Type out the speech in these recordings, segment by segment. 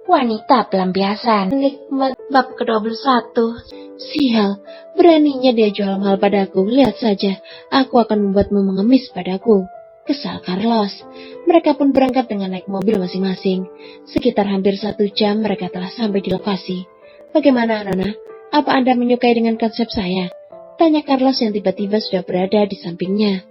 Wanita pelampiasan. Nikmat bab ke-21. Sial, beraninya dia jual mahal padaku. Lihat saja, aku akan membuatmu mengemis padaku. Kesal Carlos. Mereka pun berangkat dengan naik mobil masing-masing. Sekitar hampir 1 jam mereka telah sampai di lokasi. Bagaimana, Nona? Apa Anda menyukai dengan konsep saya? Tanya Carlos yang tiba-tiba sudah berada di sampingnya.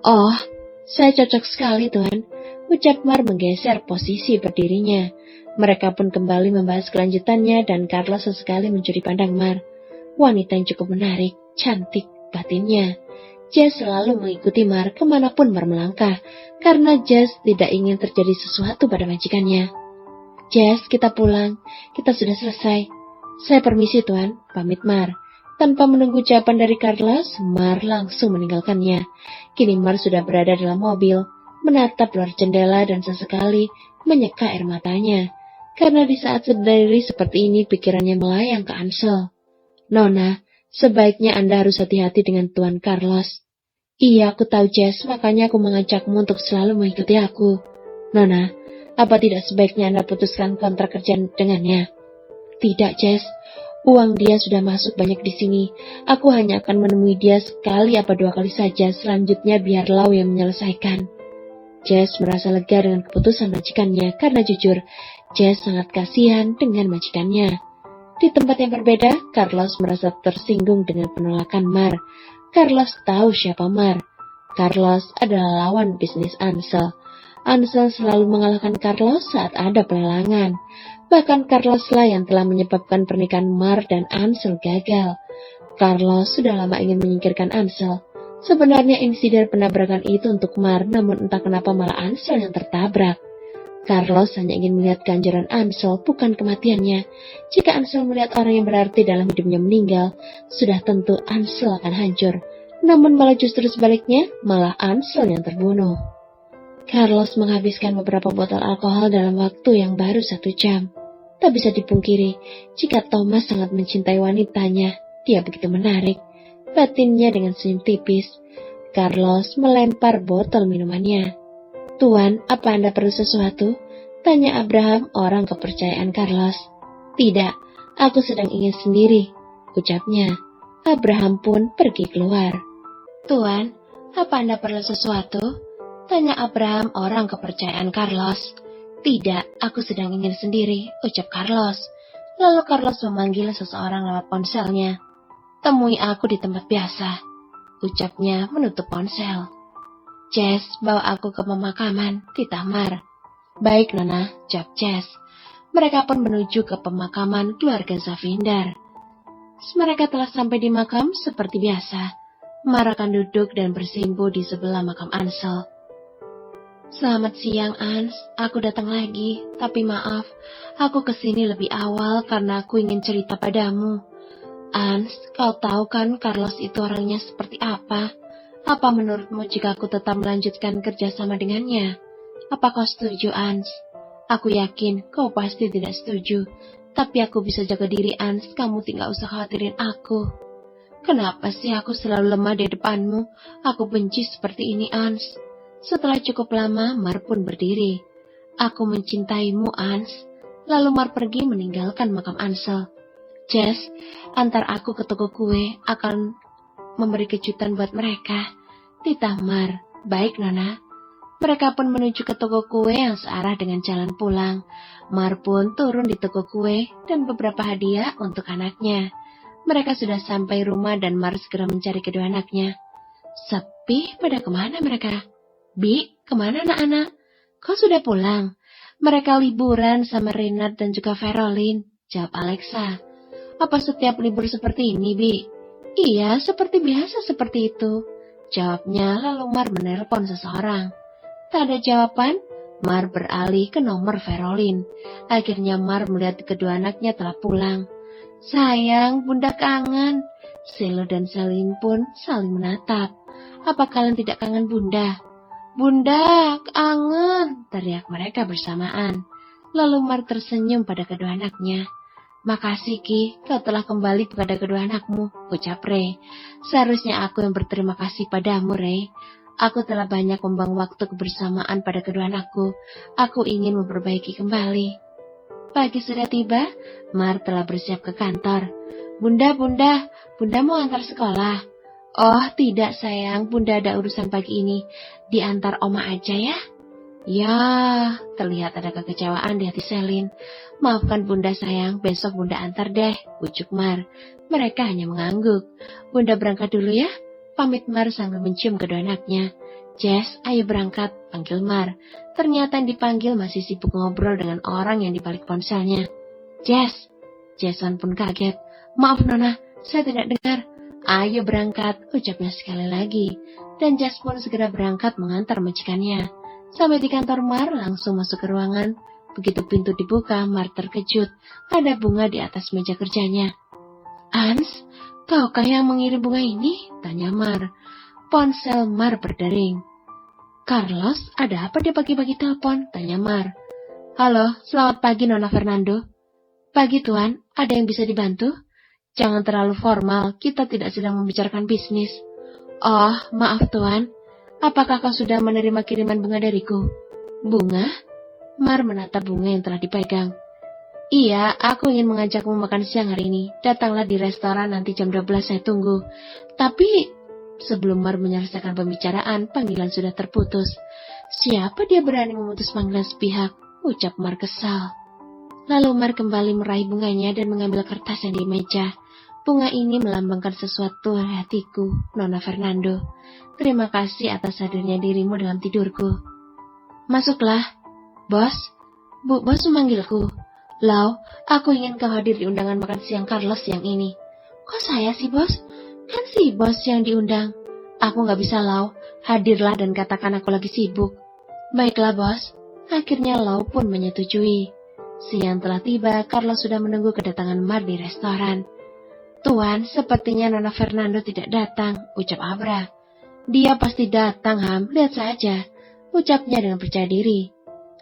Oh, saya cocok sekali, Tuan. Ucap Mar menggeser posisi berdirinya. Mereka pun kembali membahas kelanjutannya dan Carlos sesekali mencuri pandang Mar. Wanita yang cukup menarik, cantik batinnya. Jess selalu mengikuti Mar kemanapun Mar melangkah, karena Jess tidak ingin terjadi sesuatu pada majikannya. Jess, kita pulang. Kita sudah selesai. Saya permisi, Tuan. Pamit Mar. Tanpa menunggu jawaban dari Carlos, Mar langsung meninggalkannya. Kini Mar sudah berada dalam mobil, menatap luar jendela dan sesekali menyeka air matanya. Karena di saat sendiri seperti ini pikirannya melayang ke Ansel. Nona, sebaiknya Anda harus hati-hati dengan Tuan Carlos. Iya, aku tahu Jess, makanya aku mengajakmu untuk selalu mengikuti aku. Nona, apa tidak sebaiknya Anda putuskan kontrak kerja dengannya? Tidak, Jess. Uang dia sudah masuk banyak di sini. Aku hanya akan menemui dia sekali apa 2 kali saja, selanjutnya biar Lau yang menyelesaikan. Jess merasa lega dengan keputusan majikannya karena jujur, Jess sangat kasihan dengan majikannya. Di tempat yang berbeda, Carlos merasa tersinggung dengan penolakan Mar. Carlos tahu siapa Mar. Carlos adalah lawan bisnis Ansel. Ansel selalu mengalahkan Carlos saat ada pelelangan. Bahkan Carlos lah yang telah menyebabkan pernikahan Mar dan Ansel gagal. Carlos sudah lama ingin menyingkirkan Ansel. Sebenarnya insiden penabrakan itu untuk Mar, namun entah kenapa malah Ansel yang tertabrak. Carlos hanya ingin melihat kehancuran Ansel, bukan kematiannya. Jika Ansel melihat orang yang berarti dalam hidupnya meninggal, sudah tentu Ansel akan hancur. Namun malah justru sebaliknya, malah Ansel yang terbunuh. Carlos menghabiskan beberapa botol alkohol dalam waktu yang baru 1 jam. Tak bisa dipungkiri, jika Thomas sangat mencintai wanitanya, dia begitu menarik. Batinnya dengan senyum tipis. Carlos melempar botol minumannya. Tuan, apa Anda perlu sesuatu? Tanya Abraham, orang kepercayaan Carlos. Tidak, aku sedang ingin sendiri, ucapnya. Abraham pun pergi keluar. Tuan, apa Anda perlu sesuatu? Tanya Abraham, orang kepercayaan Carlos. Tidak, aku sedang ingin sendiri, ucap Carlos. Lalu Carlos memanggil seseorang lewat ponselnya. Temui aku di tempat biasa, ucapnya menutup ponsel. Jess, bawa aku ke pemakaman, titah Mar. Baik, Nona, jawab Jess. Mereka pun menuju ke pemakaman keluarga Zavinder. Mereka telah sampai di makam seperti biasa. Mar akan duduk dan bersimpuh di sebelah makam Ansel. Selamat siang, Ans. Aku datang lagi, tapi maaf, aku kesini lebih awal karena aku ingin cerita padamu. Ans, kau tahu kan Carlos itu orangnya seperti apa? Apa menurutmu jika aku tetap melanjutkan kerjasama dengannya? Apa kau setuju, Ans? Aku yakin kau pasti tidak setuju. Tapi aku bisa jaga diri, Ans. Kamu tidak usah khawatirin aku. Kenapa sih aku selalu lemah di depanmu? Aku benci seperti ini, Ans. Setelah cukup lama, Mar pun berdiri. Aku mencintaimu, Ans. Lalu Mar pergi meninggalkan makam Ansel. Jess, antar aku ke toko kue, akan memberi kejutan buat mereka. Titah Mar. Baik, Nona. Mereka pun menuju ke toko kue yang searah dengan jalan pulang. Mar pun turun di toko kue dan beberapa hadiah untuk anaknya. Mereka sudah sampai rumah dan Mar segera mencari kedua anaknya. Sepi, pada kemana mereka? Bi, kemana anak-anak? Kau sudah pulang? Mereka liburan sama Renat dan juga Verolin, jawab Alexa. Apa setiap libur seperti ini, Bi? Iya, seperti biasa seperti itu, jawabnya lalu Mar menelpon seseorang. Tak ada jawaban, Mar beralih ke nomor Verolin. Akhirnya Mar melihat kedua anaknya telah pulang. Sayang, Bunda kangen. Selo dan Selin pun saling menatap. Apa kalian tidak kangen Bunda? Bunda, kangen, teriak mereka bersamaan. Lalu Mar tersenyum pada kedua anaknya. Makasih Ki, kau telah kembali kepada kedua anakmu, ucap Ray. Seharusnya aku yang berterima kasih padamu, Ray. Aku telah banyak membuang waktu kebersamaan pada kedua anakku. Aku ingin memperbaiki kembali. Pagi sudah tiba, Mar telah bersiap ke kantor. Bunda, Bunda mau antar sekolah? Oh, tidak sayang, Bunda ada urusan pagi ini. Diantar Oma aja ya? Ya, terlihat ada kekecewaan di hati Selin. Maafkan Bunda sayang, besok Bunda antar deh, ujuk Mar. Mereka hanya mengangguk. Bunda berangkat dulu ya? Pamit Mar sambil mencium kedua anaknya. Jess, ayo berangkat, panggil Mar. Ternyata yang dipanggil masih sibuk ngobrol dengan orang yang di balik ponselnya. Jess, Jason pun kaget. Maaf Nona, saya tidak dengar. Ayo berangkat, ucapnya sekali lagi. Dan Jess pun segera berangkat mengantar majikannya. Sampai di kantor Mar, langsung masuk ke ruangan. Begitu pintu dibuka, Mar terkejut. Ada bunga di atas meja kerjanya. Hans, kaukah yang mengirim bunga ini? Tanya Mar. Ponsel Mar berdering. Carlos, ada apa dia pagi-pagi telepon? Tanya Mar. Halo, selamat pagi Nona Fernando. Pagi Tuan, ada yang bisa dibantu? Jangan terlalu formal, kita tidak sedang membicarakan bisnis. Oh, maaf Tuan. Apakah kau sudah menerima kiriman bunga dariku? Bunga? Mar menatap bunga yang telah dipegang. Iya, aku ingin mengajakmu makan siang hari ini. Datanglah di restoran nanti jam 12 saya tunggu. Tapi, sebelum Mar menyelesaikan pembicaraan, panggilan sudah terputus. Siapa dia berani memutus panggilan sepihak? Ucap Mar kesal. Lalu Mar kembali meraih bunganya dan mengambil kertas yang di meja. Bunga ini melambangkan sesuatu di hatiku, Nona Fernando. Terima kasih atas hadirnya dirimu dalam tidurku. Masuklah. Bos, Bos memanggilku. Lau, aku ingin kau hadir di undangan makan siang Carlos siang ini. Kok saya sih, Bos? Kan si Bos yang diundang. Aku gak bisa, Lau. Hadirlah dan katakan aku lagi sibuk. Baiklah, Bos. Akhirnya Lau pun menyetujui. Siang telah tiba, Carlos sudah menunggu kedatangan Mar di restoran. Tuan, sepertinya Nona Fernando tidak datang, ucap Abra. Dia pasti datang, Ham. Lihat saja, ucapnya dengan percaya diri.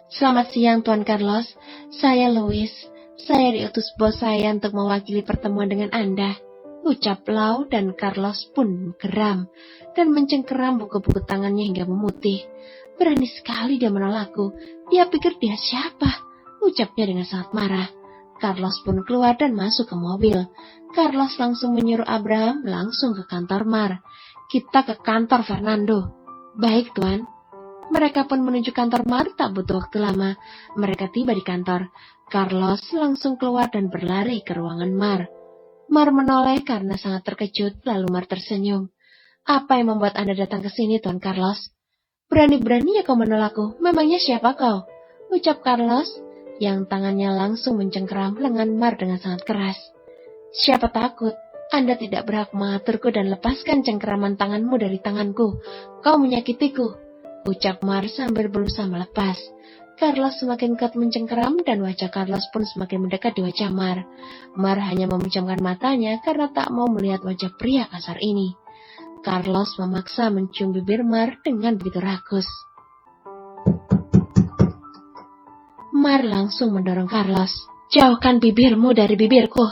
Selamat siang, Tuan Carlos. Saya Louis. Saya diutus bos saya untuk mewakili pertemuan dengan Anda. Ucap Lau dan Carlos pun geram dan mencengkeram buku-buku tangannya hingga memutih. Berani sekali dia menolakku. Dia pikir dia siapa? Ucapnya dengan sangat marah. Carlos pun keluar dan masuk ke mobil. Carlos langsung menyuruh Abraham langsung ke kantor Mar. Kita ke kantor Fernando. Baik, Tuan. Mereka pun menuju kantor Mar, tak butuh waktu lama. Mereka tiba di kantor. Carlos langsung keluar dan berlari ke ruangan Mar. Mar menoleh karena sangat terkejut, lalu Mar tersenyum. Apa yang membuat Anda datang ke sini, Tuan Carlos? Berani-beraninya kau menolakku. Memangnya siapa kau? Ucap Carlos, yang tangannya langsung mencengkeram lengan Mar dengan sangat keras. Siapa takut? Anda tidak berhak mengaturku dan lepaskan cengkeraman tanganmu dari tanganku. Kau menyakitiku. Ucap Mar sambil berusaha melepas. Carlos semakin kuat mencengkeram dan wajah Carlos pun semakin mendekat di wajah Mar. Mar hanya memejamkan matanya karena tak mau melihat wajah pria kasar ini. Carlos memaksa mencium bibir Mar dengan begitu rakus. Mar langsung mendorong Carlos. Jauhkan bibirmu dari bibirku.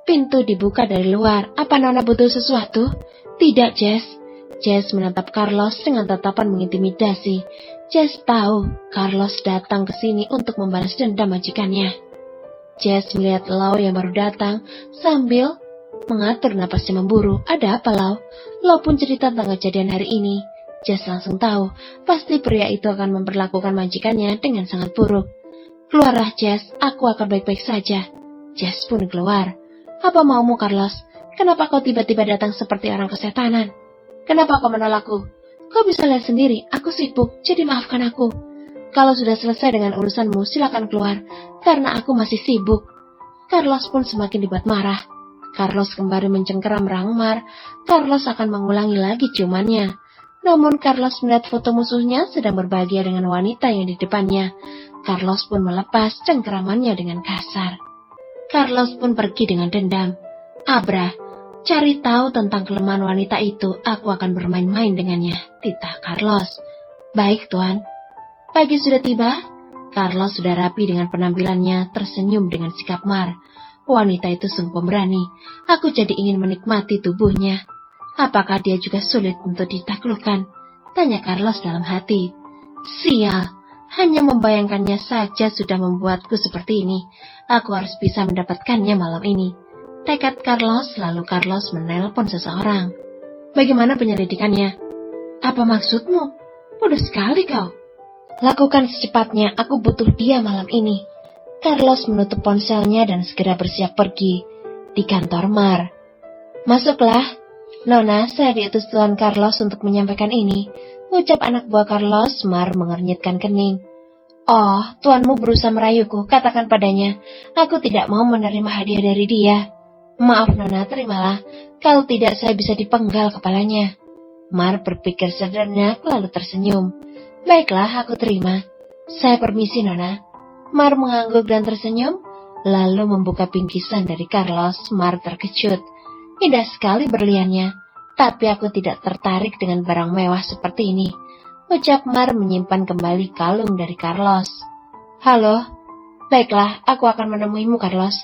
Pintu dibuka dari luar. Apa Nona butuh sesuatu? Tidak, Jess. Jess menatap Carlos dengan tatapan mengintimidasi. Jess tahu Carlos datang ke sini untuk membalas dendam majikannya. Jess melihat Lau yang baru datang sambil mengatur napasnya memburu. Ada apa, Lau? Lau pun cerita tentang kejadian hari ini. Jess langsung tahu pasti pria itu akan memperlakukan majikannya dengan sangat buruk. Keluarlah, Jess. Aku akan baik-baik saja. Jess pun keluar. Apa maumu, Carlos? Kenapa kau tiba-tiba datang seperti orang kesetanan? Kenapa kau menolakku? Kau bisa lihat sendiri, aku sibuk, jadi maafkan aku. Kalau sudah selesai dengan urusanmu, silakan keluar, karena aku masih sibuk. Carlos pun semakin dibuat marah. Carlos kembali mencengkeram Mar. Carlos akan mengulangi lagi ciumannya. Namun Carlos melihat foto musuhnya sedang berbahagia dengan wanita yang di depannya. Carlos pun melepas cengkeramannya dengan kasar. Carlos pun pergi dengan dendam. Abra, cari tahu tentang kelemahan wanita itu, aku akan bermain-main dengannya, titah Carlos. Baik, Tuan. Pagi sudah tiba. Carlos sudah rapi dengan penampilannya, tersenyum dengan sikap Mar. Wanita itu sungguh pemberani. Aku jadi ingin menikmati tubuhnya. Apakah dia juga sulit untuk ditaklukkan? Tanya Carlos dalam hati. Sial, Hanya membayangkannya saja sudah membuatku seperti ini. Aku harus bisa mendapatkannya malam ini. Tekad Carlos, lalu Carlos menelpon seseorang. Bagaimana penyelidikannya? Apa maksudmu? Bodoh sekali kau. Lakukan secepatnya, aku butuh dia malam ini. Carlos menutup ponselnya dan segera bersiap pergi. Di kantor Mar. Masuklah. Nona, saya diutus Tuan Carlos untuk menyampaikan ini. Ucap anak buah Carlos. Mar mengernyitkan kening. Oh, tuanmu berusaha merayuku, katakan padanya. Aku tidak mau menerima hadiah dari dia. Maaf Nona, terimalah. Kalau tidak saya bisa dipenggal kepalanya. Mar berpikir sejenak lalu tersenyum. Baiklah, aku terima. Saya permisi Nona. Mar mengangguk dan tersenyum, lalu membuka bingkisan dari Carlos. Mar terkejut. Indah sekali berliannya, tapi aku tidak tertarik dengan barang mewah seperti ini. Ucap Mar menyimpan kembali kalung dari Carlos. Halo, baiklah, aku akan menemuimu Carlos.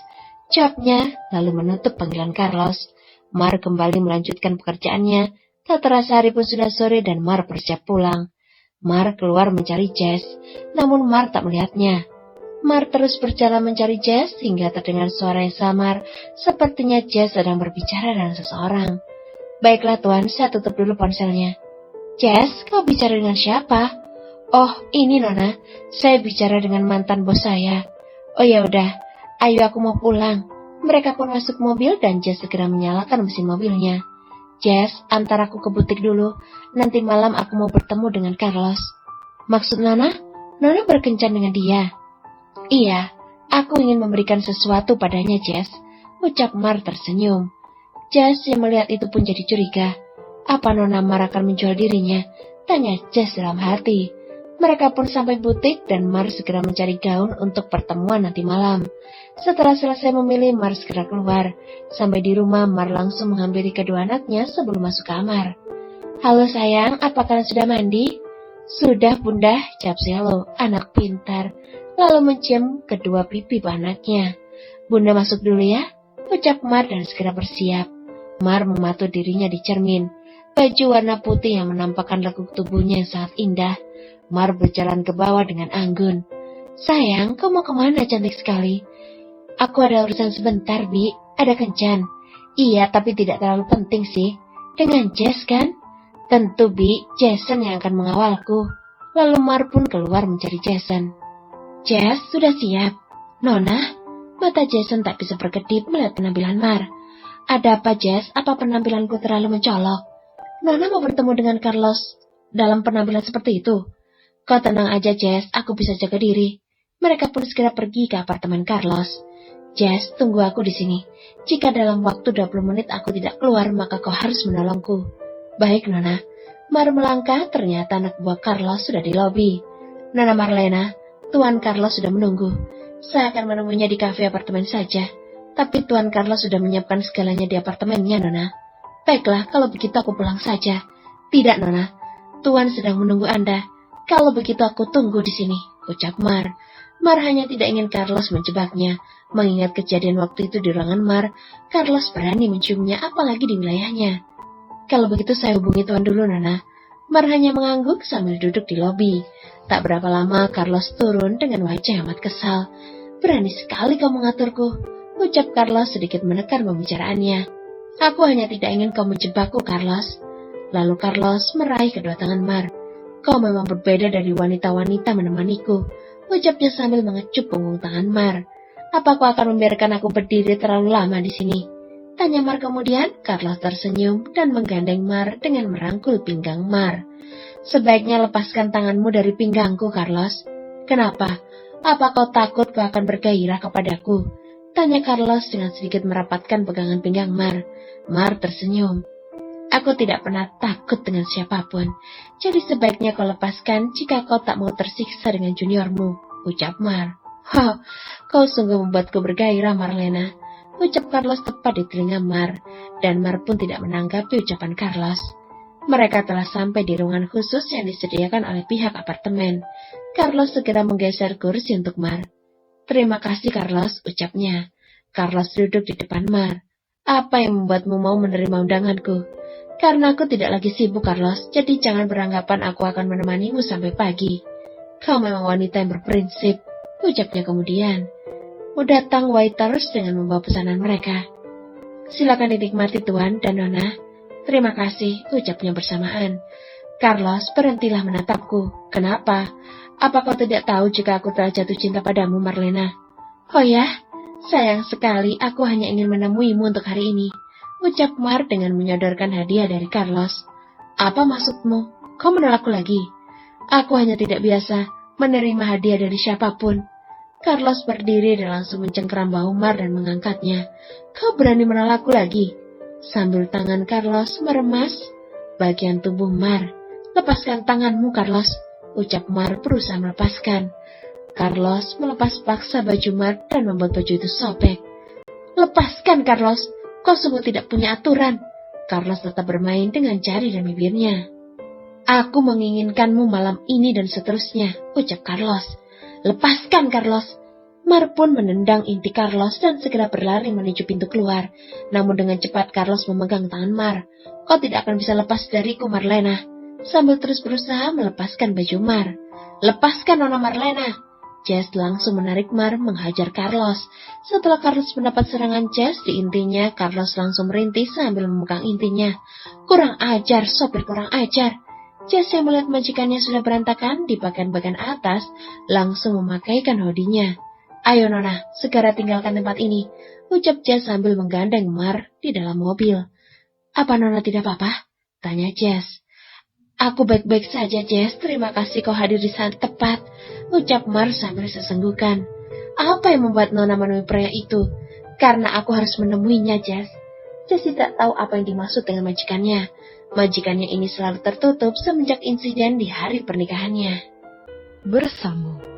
Jawabnya, lalu menutup panggilan Carlos. Mar kembali melanjutkan pekerjaannya. Tak terasa hari pun sudah sore dan Mar bersiap pulang. Mar keluar mencari Jess, namun Mar tak melihatnya. Mar terus berjalan mencari Jess hingga terdengar suara yang samar, sepertinya Jess sedang berbicara dengan seseorang. Baiklah Tuan, saya tutup dulu ponselnya. Jess, kau bicara dengan siapa? Oh, ini Nona, saya bicara dengan mantan bos saya. Oh ya udah, ayo aku mau pulang. Mereka pun masuk mobil dan Jess segera menyalakan mesin mobilnya. Jess, antar aku ke butik dulu, nanti malam aku mau bertemu dengan Carlos. Maksud Nona? Nona berkencan dengan dia? Iya, aku ingin memberikan sesuatu padanya, Jess. Ucap Mar tersenyum. Jess yang melihat itu pun jadi curiga. Apa Nona Mar akan menjual dirinya? Tanya Jess dalam hati. Mereka pun sampai butik dan Mar segera mencari gaun untuk pertemuan nanti malam. Setelah selesai memilih, Mar segera keluar. Sampai di rumah, Mar langsung menghampiri kedua anaknya sebelum masuk kamar. Halo sayang, apa kalian sudah mandi? Sudah bunda, jawab Selo, anak pintar. Lalu mencium kedua pipi anaknya. Bunda masuk dulu ya, ucap Mar dan segera bersiap. Mar mematuh dirinya di cermin. Baju warna putih yang menampakkan lekuk tubuhnya yang sangat indah. Mar berjalan ke bawah dengan anggun. Sayang, kau mau kemana cantik sekali? Aku ada urusan sebentar, Bi. Ada kencan. Iya, tapi tidak terlalu penting sih. Dengan Jess kan? Tentu, Bi. Jason yang akan mengawalku. Lalu Mar pun keluar mencari Jason. Jess, sudah siap? Nona? Mata Jason tak bisa berkedip melihat penampilan Mar. Ada apa, Jess? Apa penampilanku terlalu mencolok? Nona mau bertemu dengan Carlos dalam penampilan seperti itu? Kau tenang aja, Jess. Aku bisa jaga diri. Mereka pun segera pergi ke apartemen Carlos. Jess, tunggu aku di sini. Jika dalam waktu 20 menit aku tidak keluar, maka kau harus menolongku. Baik, Nona. Mar melangkah, ternyata anak buah Carlos sudah di lobi. Nona Marlena, Tuan Carlos sudah menunggu. Saya akan menemuinya di kafe apartemen saja. Tapi Tuan Carlos sudah menyiapkan segalanya di apartemennya, Nona. Baiklah, kalau begitu aku pulang saja. Tidak, Nona. Tuan sedang menunggu Anda. Kalau begitu aku tunggu di sini, ucap Mar. Mar hanya tidak ingin Carlos menjebaknya. Mengingat kejadian waktu itu di ruangan Mar, Carlos berani menciumnya apalagi di wilayahnya. Kalau begitu saya hubungi Tuan dulu, Nona. Mar hanya mengangguk sambil duduk di lobi. Tak berapa lama Carlos turun dengan wajah amat kesal. Berani sekali kau mengaturku, ucap Carlos sedikit menekan pembicaraannya. Aku hanya tidak ingin kau menjebakku, Carlos. Lalu Carlos meraih kedua tangan Mar. Kau memang berbeda dari wanita-wanita menemaniku, ucapnya sambil mengecup punggung tangan Mar. Apa kau akan membiarkan aku berdiri terlalu lama di sini? Tanya Mar kemudian. Carlos tersenyum dan menggandeng Mar dengan merangkul pinggang Mar. Sebaiknya lepaskan tanganmu dari pinggangku, Carlos. Kenapa? Apa kau takut kau akan bergairah kepadaku? Tanya Carlos dengan sedikit merapatkan pegangan pinggang Mar. Mar tersenyum. Aku tidak pernah takut dengan siapapun. Jadi sebaiknya kau lepaskan jika kau tak mau tersiksa dengan juniormu, ucap Mar. Kau sungguh membuatku bergairah, Marlena, ucap Carlos tepat di telinga Mar. Dan Mar pun tidak menanggapi ucapan Carlos. Mereka telah sampai di ruangan khusus yang disediakan oleh pihak apartemen. Carlos segera menggeser kursi untuk Mar. Terima kasih, Carlos, ucapnya. Carlos duduk di depan Mar. Apa yang membuatmu mau menerima undanganku? Karena aku tidak lagi sibuk, Carlos, jadi jangan beranggapan aku akan menemanimu sampai pagi. Kau memang wanita yang berprinsip, ucapnya kemudian. Datang waiters dengan membawa pesanan mereka. Silakan dinikmati Tuan dan Nona. Terima kasih, ucapnya bersamaan. Carlos berhentilah menatapku. Kenapa? Apa kau tidak tahu jika aku telah jatuh cinta padamu, Marlena? Oh ya, sayang sekali aku hanya ingin menemuimu untuk hari ini, ucap Mar dengan menyodorkan hadiah dari Carlos. Apa maksudmu? Kau menolakku lagi? Aku hanya tidak biasa menerima hadiah dari siapapun. Carlos berdiri dan langsung mencengkeram bahu Mar dan mengangkatnya. Kau berani menolakku lagi? Sambil tangan Carlos meremas bagian tubuh Mar. Lepaskan tanganmu, Carlos, ucap Mar berusaha melepaskan. Carlos melepas paksa baju Mar dan membuat baju itu sobek. Lepaskan, Carlos, kau sungguh tidak punya aturan. Carlos tetap bermain dengan jari dan bibirnya. Aku menginginkanmu malam ini dan seterusnya, ucap Carlos. Lepaskan, Carlos. Mar pun menendang inti Carlos dan segera berlari menuju pintu keluar. Namun dengan cepat Carlos memegang tangan Mar. Kau tidak akan bisa lepas dariku, Marlena. Sambil terus berusaha melepaskan baju Mar. Lepaskan, Nona Marlena. Jess langsung menarik Mar menghajar Carlos. Setelah Carlos mendapat serangan Jess di intinya, Carlos langsung merintih sambil memegang intinya. Kurang ajar, sopir kurang ajar. Jess yang melihat majikannya sudah berantakan di bagian-bagian atas, langsung memakaikan hodinya. Ayo Nona, segera tinggalkan tempat ini, ucap Jess sambil menggandeng Mar di dalam mobil. Apa Nona tidak apa-apa? Tanya Jess. Aku baik-baik saja, Jess. Terima kasih kau hadir di saat tepat, ucap Mar sambil sesenggukan. Apa yang membuat Nona menemui pria itu? Karena aku harus menemuinya, Jess. Jess tidak tahu apa yang dimaksud dengan majikannya. Majikannya ini selalu tertutup semenjak insiden di hari pernikahannya. Bersambung.